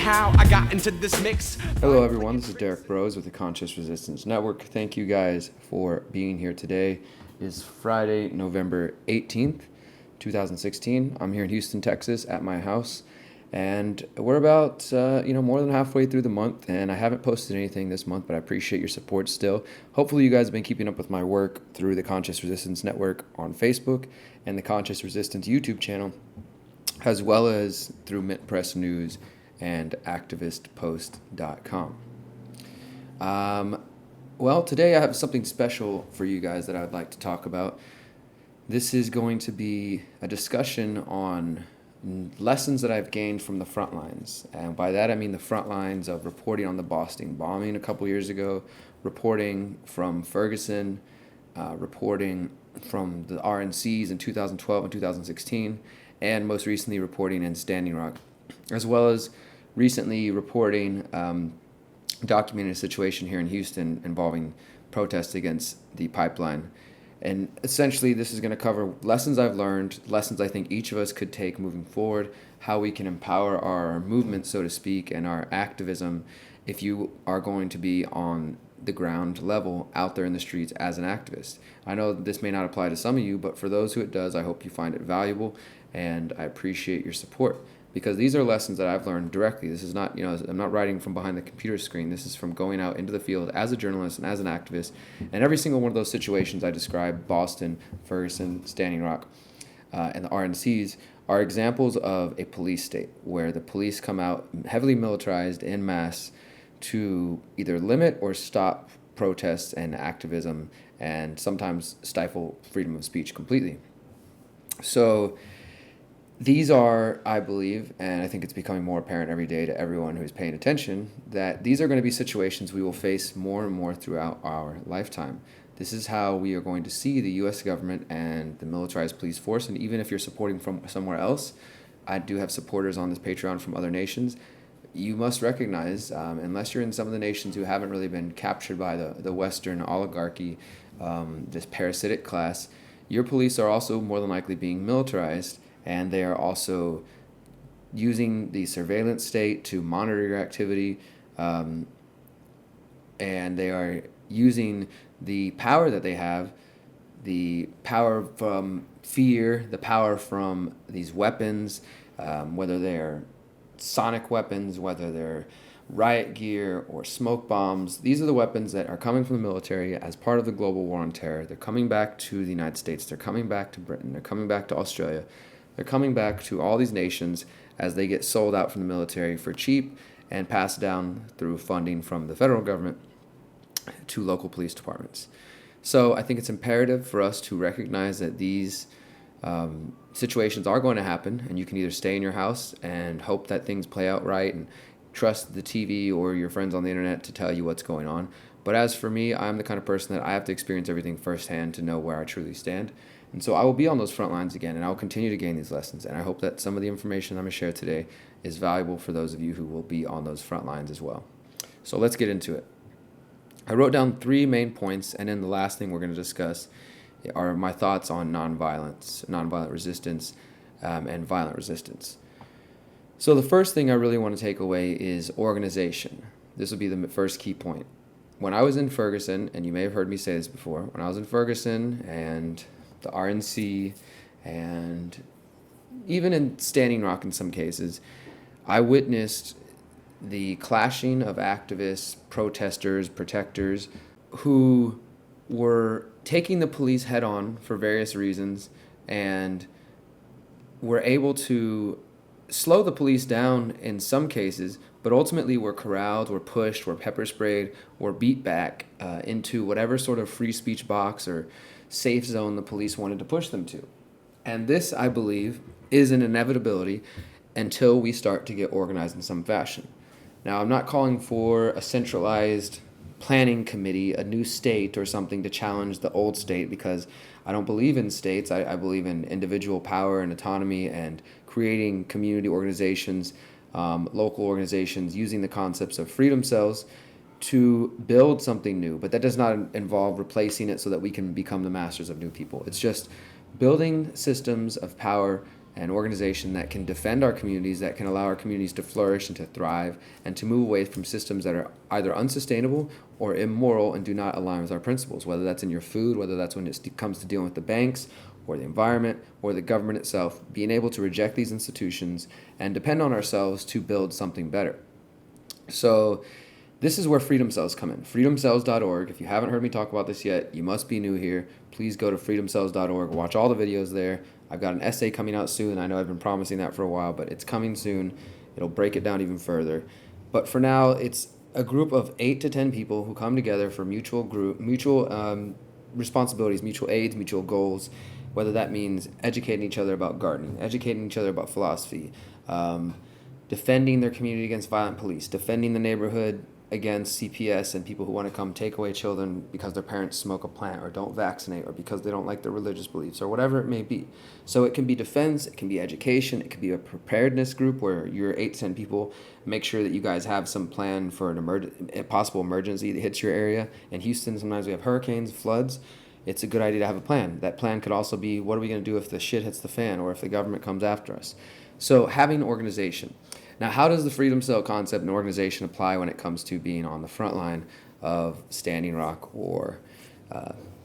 how I got into this mix. Hello everyone, this is Derrick Bros with the Conscious Resistance Network. Thank you guys for being here today. It's Friday, November 18th, 2016. I'm here in Houston, Texas at my house, and we're about more than halfway through the month, and I haven't posted anything this month, but I appreciate your support still. Hopefully you guys have been keeping up with my work through the Conscious Resistance Network on Facebook and the Conscious Resistance YouTube channel, as well as through Mint Press News and activistpost.com. Well, today I have something special for you guys that I would like to talk about. This is going to be a discussion on lessons that I've gained from the Frontlines. And by that I mean the Frontlines of reporting on the Boston bombing a couple years ago, reporting from Ferguson, reporting from the RNCs in 2012 and 2016, and most recently reporting in Standing Rock, as well as recently reporting documenting a situation here in Houston involving protests against the pipeline. And essentially this is going to cover lessons I've learned, lessons I think each of us could take moving forward, how we can empower our movement, so to speak, and our activism if you are going to be on the ground level out there in the streets as an activist. I know this may not apply to some of you, but for those who it does, I hope you find it valuable, and I appreciate your support. Because these are lessons that I've learned directly. This is not, I'm not writing from behind the computer screen. This is from going out into the field as a journalist and as an activist. And every single one of those situations I described, Boston, Ferguson, Standing Rock, and the RNCs, are examples of a police state where the police come out heavily militarized en masse to either limit or stop protests and activism, and sometimes stifle freedom of speech completely. So these are, I believe, and I think it's becoming more apparent every day to everyone who's paying attention, that these are going to be situations we will face more and more throughout our lifetime. This is how we are going to see the U.S. government and the militarized police force, and even if you're supporting from somewhere else, I do have supporters on this Patreon from other nations. You must recognize, unless you're in some of the nations who haven't really been captured by the Western oligarchy, this parasitic class, your police are also more than likely being militarized, and they are also using the surveillance state to monitor your activity, and they are using the power that they have, the power from fear, the power from these weapons, whether they're sonic weapons, whether they're riot gear or smoke bombs. These are the weapons that are coming from the military as part of the global war on terror. They're coming back to the United States. They're coming back to Britain. They're coming back to Australia. They're coming back to all these nations as they get sold out from the military for cheap and passed down through funding from the federal government to local police departments. So I think it's imperative for us to recognize that these situations are going to happen, and you can either stay in your house and hope that things play out right and trust the TV or your friends on the internet to tell you what's going on. But as for me, I'm the kind of person that I have to experience everything firsthand to know where I truly stand. And so I will be on those front lines again, and I will continue to gain these lessons. And I hope that some of the information I'm going to share today is valuable for those of you who will be on those front lines as well. So let's get into it. I wrote down 3 main points, and then the last thing we're going to discuss are my thoughts on nonviolence, nonviolent resistance, and violent resistance. So the first thing I really want to take away is organization. This will be the first key point. When I was in Ferguson, and you may have heard me say this before, when I was in Ferguson and the RNC, and even in Standing Rock in some cases, I witnessed the clashing of activists, protesters, protectors, who were taking the police head on for various reasons and were able to slow the police down in some cases, but ultimately were corralled, were pushed, were pepper sprayed, or beat back into whatever sort of free speech box or safe zone the police wanted to push them to. And this, I believe, is an inevitability until we start to get organized in some fashion. Now, I'm not calling for a centralized planning committee, a new state or something to challenge the old state, because I don't believe in states. I believe in individual power and autonomy and creating community organizations, local organizations, using the concepts of freedom cells to build something new. But that does not involve replacing it so that we can become the masters of new people. It's just building systems of power an organization that can defend our communities, that can allow our communities to flourish and to thrive, and to move away from systems that are either unsustainable or immoral and do not align with our principles, whether that's in your food, whether that's when it comes to dealing with the banks or the environment or the government itself, being able to reject these institutions and depend on ourselves to build something better. So this is where Freedom Cells come in. freedomcells.org. If you haven't heard me talk about this yet, you must be new here. Please go to freedomcells.org. Watch all the videos there. I've got an essay coming out soon. I know I've been promising that for a while, but it's coming soon. It'll break it down even further. But for now, it's a group of 8 to 10 people who come together for mutual responsibilities, mutual aids, mutual goals, whether that means educating each other about gardening, educating each other about philosophy, defending their community against violent police, defending the neighborhood against CPS and people who want to come take away children because their parents smoke a plant or don't vaccinate or because they don't like their religious beliefs or whatever it may be. So it can be defense, it can be education, it can be a preparedness group where you're 8 to 10 people. Make sure that you guys have some plan for a possible emergency that hits your area. In Houston, sometimes we have hurricanes, floods. It's a good idea to have a plan. That plan could also be, what are we going to do if the shit hits the fan or if the government comes after us? So having an organization. Now, how does the Freedom Cell concept and organization apply when it comes to being on the front line of Standing Rock or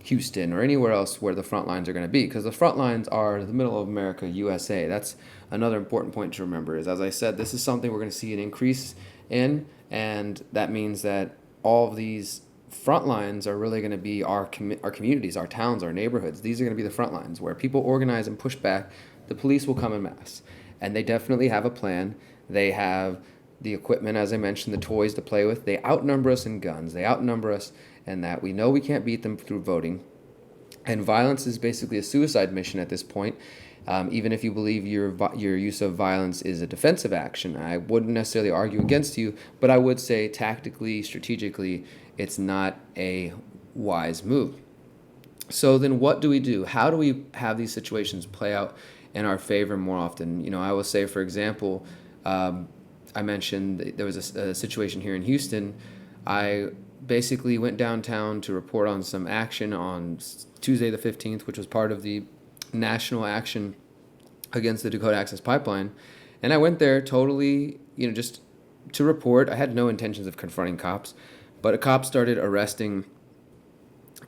Houston or anywhere else where the front lines are going to be? Because the front lines are the middle of America, USA. That's another important point to remember is, as I said, this is something we're going to see an increase in, and that means that all of these front lines are really going to be our communities, our towns, our neighborhoods. These are going to be the front lines where people organize and push back. The police will come en masse, and they definitely have a plan. They have the equipment, as I mentioned, the toys to play with. They outnumber us in guns. They outnumber us in that. We know we can't beat them through voting. And violence is basically a suicide mission at this point. Even if you believe your use of violence is a defensive action, I wouldn't necessarily argue against you, but I would say tactically, strategically, it's not a wise move. So then what do we do? How do we have these situations play out in our favor more often? You know, I will say, for example, I mentioned there was a situation here in Houston. I basically went downtown to report on some action on Tuesday the 15th, which was part of the national action against the Dakota Access Pipeline. And I went there totally, just to report. I had no intentions of confronting cops, but a cop started arresting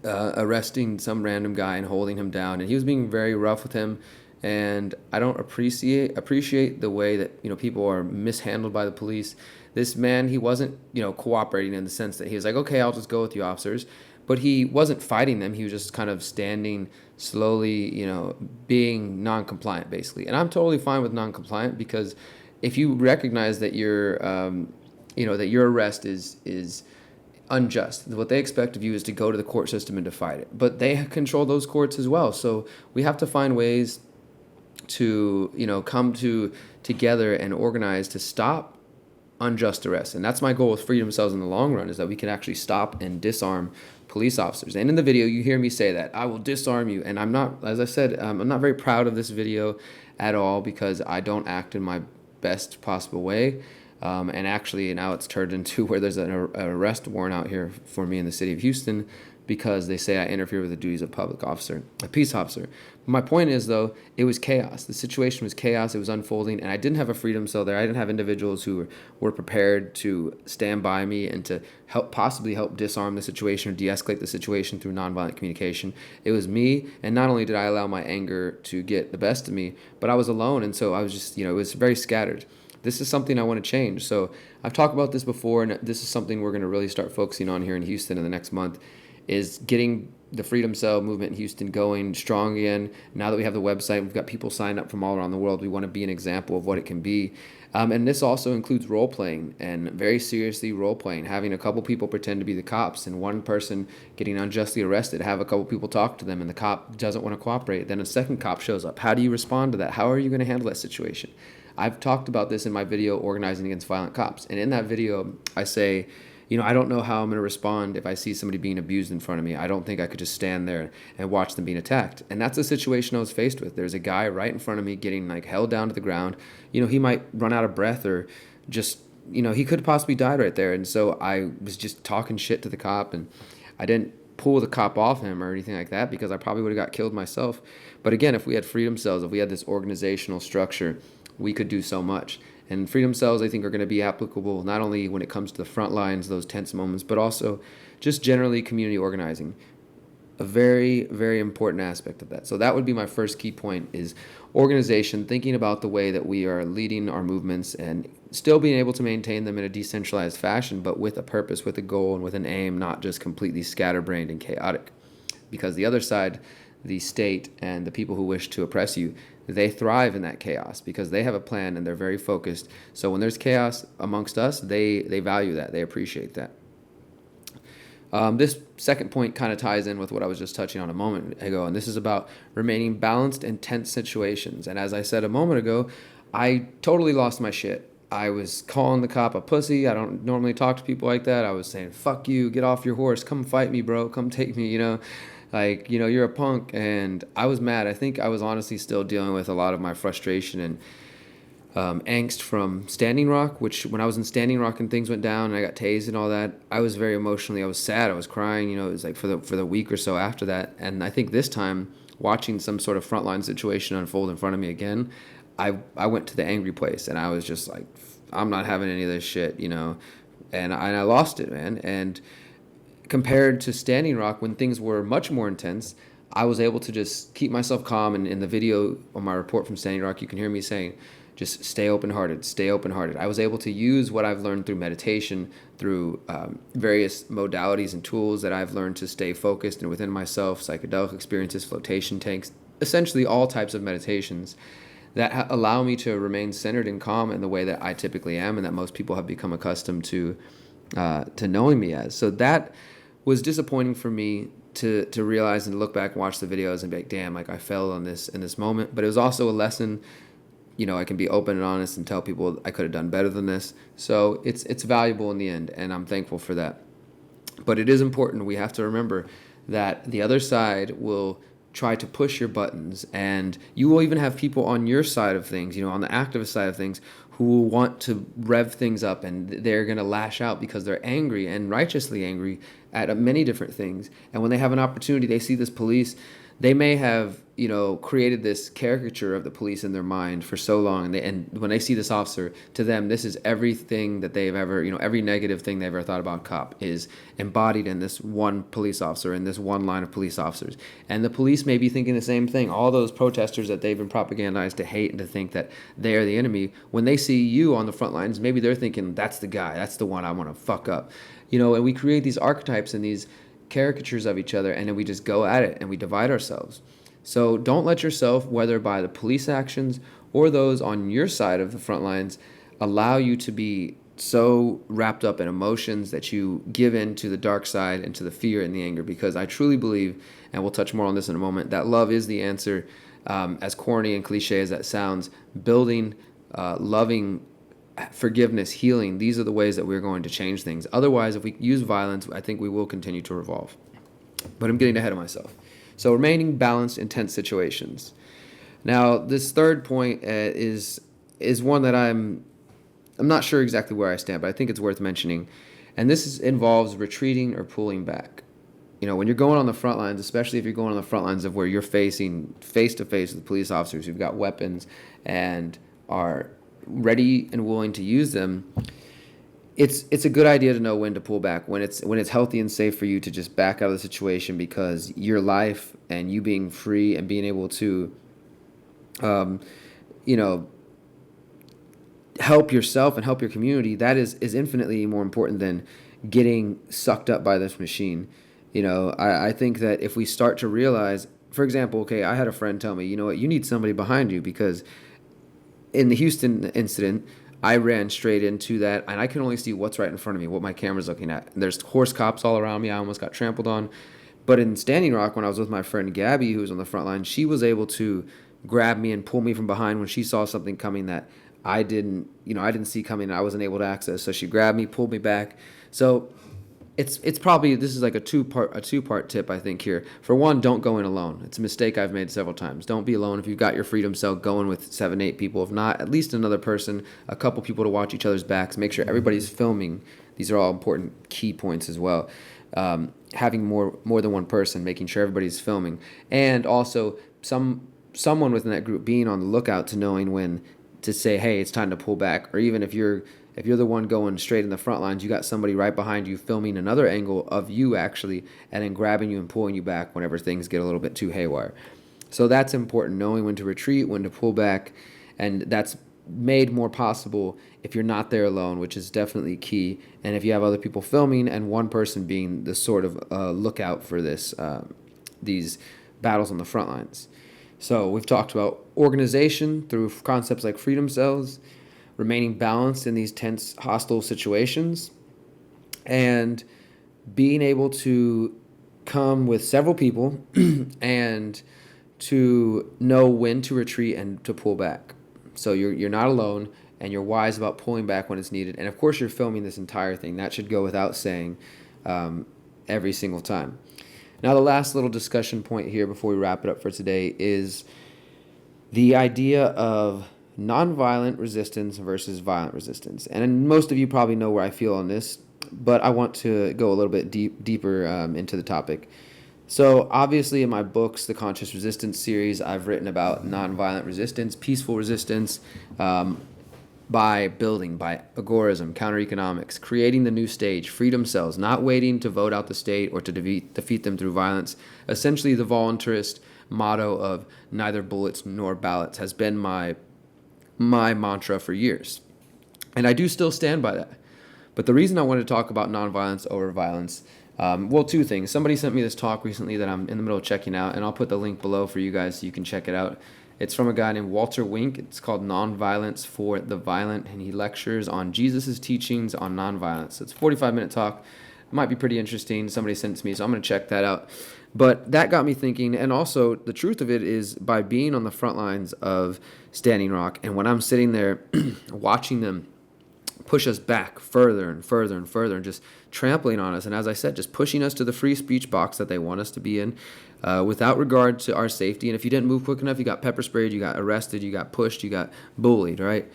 some random guy and holding him down, and he was being very rough with him. And I don't appreciate the way that people are mishandled by the police. This man, he wasn't cooperating in the sense that he was like, okay, I'll just go with you officers, but he wasn't fighting them. He was just kind of standing slowly, being non-compliant basically. And I'm totally fine with non-compliant, because if you recognize that that your arrest is unjust, what they expect of you is to go to the court system and to fight it. But they control those courts as well. So we have to find ways to come together and organize to stop unjust arrests. And that's my goal with Freedom Cells in the long run, is that we can actually stop and disarm police officers. And in the video you hear me say that I will disarm you, and I'm not, as I said, I'm not very proud of this video at all, because I don't act in my best possible way. And actually now it's turned into where there's an arrest warrant out here for me in the city of Houston, because they say I interfere with the duties of a peace officer. My point is, though, it was chaos. The situation was chaos. It was unfolding, and I didn't have a Freedom Cell there. I didn't have individuals who were prepared to stand by me and to possibly help disarm the situation or de-escalate the situation through nonviolent communication. It was me, and not only did I allow my anger to get the best of me, but I was alone, and so I was just, it was very scattered. This is something I want to change. So I've talked about this before, and this is something we're going to really start focusing on here in Houston in the next month, is getting the Freedom Cell movement in Houston going strong again. Now that we have the website, we've got people signed up from all around the world. We want to be an example of what it can be. And this also includes role-playing, and very seriously role-playing, having a couple people pretend to be the cops and one person getting unjustly arrested, have a couple people talk to them and the cop doesn't want to cooperate. Then a second cop shows up. How do you respond to that? How are you going to handle that situation? I've talked about this in my video, Organizing Against Violent Cops. And in that video, I say, I don't know how I'm going to respond if I see somebody being abused in front of me. I don't think I could just stand there and watch them being attacked. And that's the situation I was faced with. There's a guy right in front of me getting held down to the ground. He might run out of breath, or just, he could possibly die right there. And so I was just talking shit to the cop, and I didn't pull the cop off him or anything like that, because I probably would have got killed myself. But again, if we had freedom cells, if we had this organizational structure, we could do so much. And freedom cells, I think, are going to be applicable not only when it comes to the front lines, those tense moments, but also just generally community organizing. A very, very important aspect of that. So that would be my first key point, is organization, thinking about the way that we are leading our movements and still being able to maintain them in a decentralized fashion, but with a purpose, with a goal, and with an aim, not just completely scatterbrained and chaotic. Because the other side, the state and the people who wish to oppress you, they thrive in that chaos because they have a plan and they're very focused. So when there's chaos amongst us, they value that, they appreciate that. This second point kind of ties in with what I was just touching on a moment ago, and this is about remaining balanced in tense situations. And as I said a moment ago, I totally lost my shit. I was calling the cop a pussy. I don't normally talk to people like that. I was saying, fuck you, get off your horse, come fight me, bro, come take me, like, you're a punk. And I was mad. I think I was honestly still dealing with a lot of my frustration and angst from Standing Rock, which when I was in Standing Rock and things went down and I got tased and all that, I was very emotionally, I was sad, I was crying, it was like for the week or so after that. And I think this time, watching some sort of frontline situation unfold in front of me again, I went to the angry place and I was just like, I'm not having any of this shit, and I lost it, man. And compared to Standing Rock, when things were much more intense, I was able to just keep myself calm. And in the video on my report from Standing Rock, you can hear me saying, just stay open-hearted, stay open-hearted. I was able to use what I've learned through meditation, through various modalities and tools that I've learned to stay focused and within myself, psychedelic experiences, flotation tanks, essentially all types of meditations that allow me to remain centered and calm in the way that I typically am and that most people have become accustomed to knowing me as. So that was disappointing for me to realize and look back and watch the videos and be like, damn, like I failed on this in this moment. But it was also a lesson. I can be open and honest and tell people I could have done better than this. So it's valuable in the end, and I'm thankful for that. But it is important. We have to remember that the other side will try to push your buttons, and you will even have people on your side of things, on the activist side of things, who will want to rev things up, and they're going to lash out because they're angry and righteously angry at many different things. And when they have an opportunity, they see this police, they may have created this caricature of the police in their mind for so long, and when they see this officer, to them this is everything that they've ever, every negative thing they've ever thought about cop is embodied in this one police officer, in this one line of police officers. And the police may be thinking the same thing. All those protesters that they've been propagandized to hate and to think that they are the enemy, when they see you on the front lines, maybe they're thinking, that's the guy, that's the one I want to fuck up. And we create these archetypes and these caricatures of each other, and then we just go at it and we divide ourselves. So don't let yourself, whether by the police actions or those on your side of the front lines, allow you to be so wrapped up in emotions that you give in to the dark side and to the fear and the anger. Because I truly believe, and we'll touch more on this in a moment, that love is the answer. As corny and cliche as that sounds, building, loving, forgiveness, healing, these are the ways that we're going to change things. Otherwise, if we use violence, I think we will continue to revolve. But I'm getting ahead of myself. So remaining balanced in tense situations. Now, this third point is one that I'm not sure exactly where I stand, but I think it's worth mentioning. And this involves retreating or pulling back. When you're going on the front lines, especially if you're going on the front lines of where you're facing face-to-face with police officers who've got weapons and are ready and willing to use them, it's a good idea to know when to pull back, when it's healthy and safe for you to just back out of the situation, because your life and you being free and being able to help yourself and help your community, that is infinitely more important than getting sucked up by this machine. I think that if we start to realize, for example, okay, I had a friend tell me, you need somebody behind you, because in the Houston incident, I ran straight into that, and I can only see what's right in front of me, what my camera's looking at. And there's horse cops all around me. I almost got trampled on. But in Standing Rock, when I was with my friend Gabby, who was on the front line, she was able to grab me and pull me from behind when she saw something coming that I didn't see coming, and I wasn't able to access. So she grabbed me, pulled me back. So it's probably, this is like a two-part tip, I think, here. For one, don't go in alone. It's a mistake I've made several times. Don't be alone. If you've got your freedom cell, go in with 7, 8 people. If not, at least another person, a couple people to watch each other's backs. Make sure everybody's filming. These are all important key points as well. Having more than one person, making sure everybody's filming. And also someone within that group being on the lookout to knowing when to say, hey, it's time to pull back. Or even if you're the one going straight in the front lines, you got somebody right behind you filming another angle of you actually, and then grabbing you and pulling you back whenever things get a little bit too haywire. So that's important, knowing when to retreat, when to pull back, and that's made more possible if you're not there alone, which is definitely key. And if you have other people filming and one person being the sort of lookout for these battles on the front lines. So we've talked about organization through concepts like freedom cells, remaining balanced in these tense, hostile situations, and being able to come with several people and to know when to retreat and to pull back. So you're not alone, and you're wise about pulling back when it's needed. And of course, you're filming this entire thing. That should go without saying every single time. Now, the last little discussion point here before we wrap it up for today is the idea of nonviolent resistance versus violent resistance. And most of you probably know where I feel on this, but I want to go a little bit deeper into the topic. So obviously in my books, the Conscious Resistance series, I've written about nonviolent resistance, peaceful resistance, by building, by agorism, counter-economics, creating the new stage, freedom cells, not waiting to vote out the state or to defeat them through violence. Essentially, the voluntarist motto of neither bullets nor ballots has been my mantra for years. And I do still stand by that. But the reason I wanted to talk about nonviolence over violence, two things. Somebody sent me this talk recently that I'm in the middle of checking out, and I'll put the link below for you guys so you can check it out. It's from a guy named Walter Wink. It's called Nonviolence for the Violent, and he lectures on Jesus' teachings on nonviolence. So it's a 45-minute talk. It might be pretty interesting. Somebody sent it to me, so I'm going to check that out. But that got me thinking, and also the truth of it is by being on the front lines of Standing Rock, and when I'm sitting there watching them push us back further and further and further and just trampling on us, and as I said, just pushing us to the free speech box that they want us to be in, without regard to our safety. And if you didn't move quick enough, you got pepper sprayed, you got arrested, you got pushed, you got bullied, right?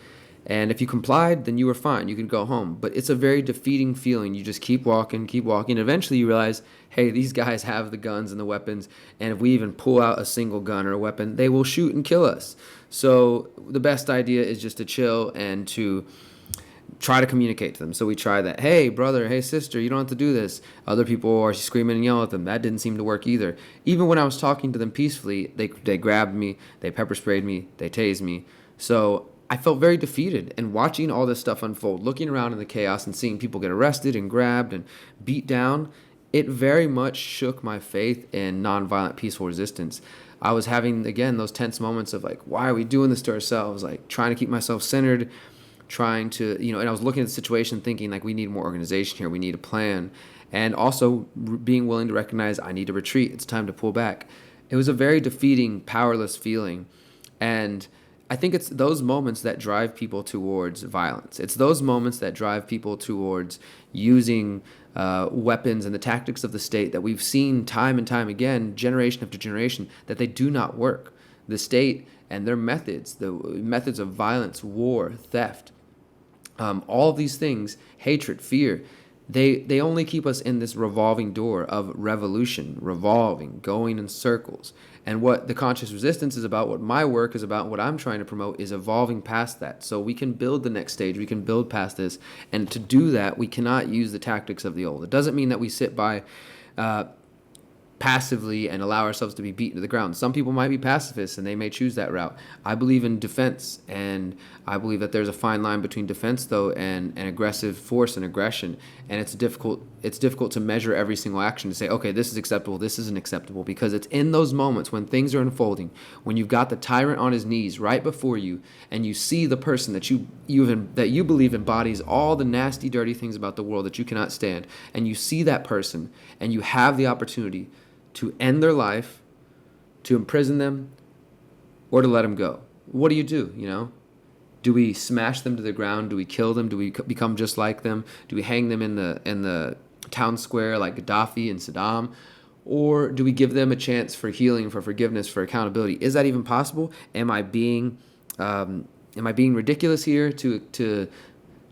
And if you complied, then you were fine. You could go home. But it's a very defeating feeling. You just keep walking. And eventually you realize, hey, these guys have the guns and the weapons. And if we even pull out a single gun or a weapon, they will shoot and kill us. So the best idea is just to chill and to try to communicate to them. So we try that. Hey, brother. Hey, sister. You don't have to do this. Other people are screaming and yelling at them. That didn't seem to work either. Even when I was talking to them peacefully, they grabbed me. They pepper sprayed me. They tased me. So I felt very defeated, and watching all this stuff unfold, looking around in the chaos and seeing people get arrested and grabbed and beat down, it very much shook my faith in nonviolent peaceful resistance. I was having, again, those tense moments of like, why are we doing this to ourselves? Like trying to keep myself centered, trying to, and I was looking at the situation thinking like, we need more organization here. We need a plan. And also being willing to recognize I need to retreat. It's time to pull back. It was a very defeating, powerless feeling. And I think it's those moments that drive people towards violence. It's those moments that drive people towards using weapons and the tactics of the state that we've seen time and time again, generation after generation, that they do not work. The state and their methods, the methods of violence, war, theft, all of these things, hatred, fear, they only keep us in this revolving door of revolution, revolving, going in circles. And what the conscious resistance is about, what my work is about, what I'm trying to promote is evolving past that. So we can build the next stage, we can build past this. And to do that, we cannot use the tactics of the old. It doesn't mean that we sit by passively and allow ourselves to be beaten to the ground. Some people might be pacifists and they may choose that route. I believe in defense, and I believe that there's a fine line between defense though and aggressive force and aggression. And it's difficult to measure every single action to say, okay, this is acceptable, this isn't acceptable, because it's in those moments when things are unfolding, when you've got the tyrant on his knees right before you, and you see the person that you believe embodies all the nasty, dirty things about the world that you cannot stand, and you see that person, and you have the opportunity to end their life, to imprison them, or to let them go. What do? Do we smash them to the ground? Do we kill them? Do we become just like them? Do we hang them in the town square like Gaddafi and Saddam? Or do we give them a chance for healing, for forgiveness, for accountability? Is that even possible? Am I being ridiculous here to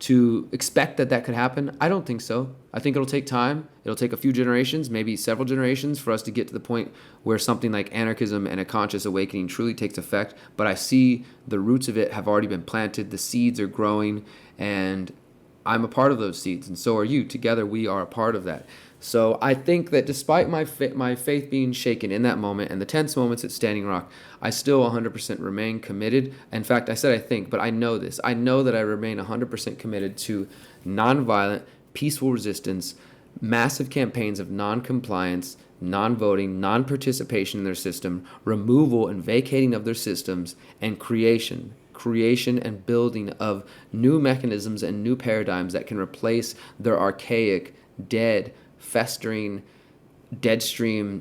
to expect that that could happen? I don't think so. I think it'll take time. It'll take a few generations, maybe several generations, for us to get to the point where something like anarchism and a conscious awakening truly takes effect. But I see the roots of it have already been planted. The seeds are growing, and I'm a part of those seeds, and so are you. Together, we are a part of that. So I think that despite my faith being shaken in that moment and the tense moments at Standing Rock, I still 100% remain committed. In fact, I said I think, but I know this. I know that I remain 100% committed to nonviolent, peaceful resistance, massive campaigns of non-compliance, non-voting, non-participation in their system, removal and vacating of their systems, and creation and building of new mechanisms and new paradigms that can replace their archaic, dead, festering, deadstream,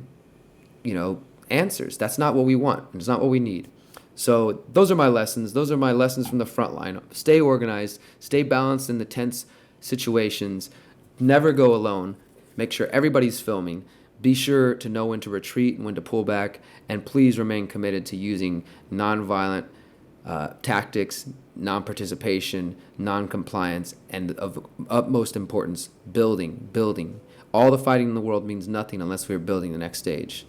answers. That's not what we want. It's not what we need. So those are my lessons. Those are my lessons from the front line. Stay organized, stay balanced in the tense situations, never go alone, make sure everybody's filming, be sure to know when to retreat and when to pull back, and please remain committed to using nonviolent tactics, non-participation, non-compliance, and of utmost importance, building. All the fighting in the world means nothing unless we're building the next stage.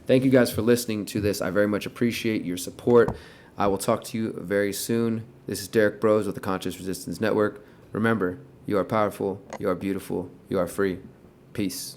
Thank you guys for listening to this. I very much appreciate your support. I will talk to you very soon. This is Derrick Bros with the Conscious Resistance Network. Remember, you are powerful, you are beautiful, you are free. Peace.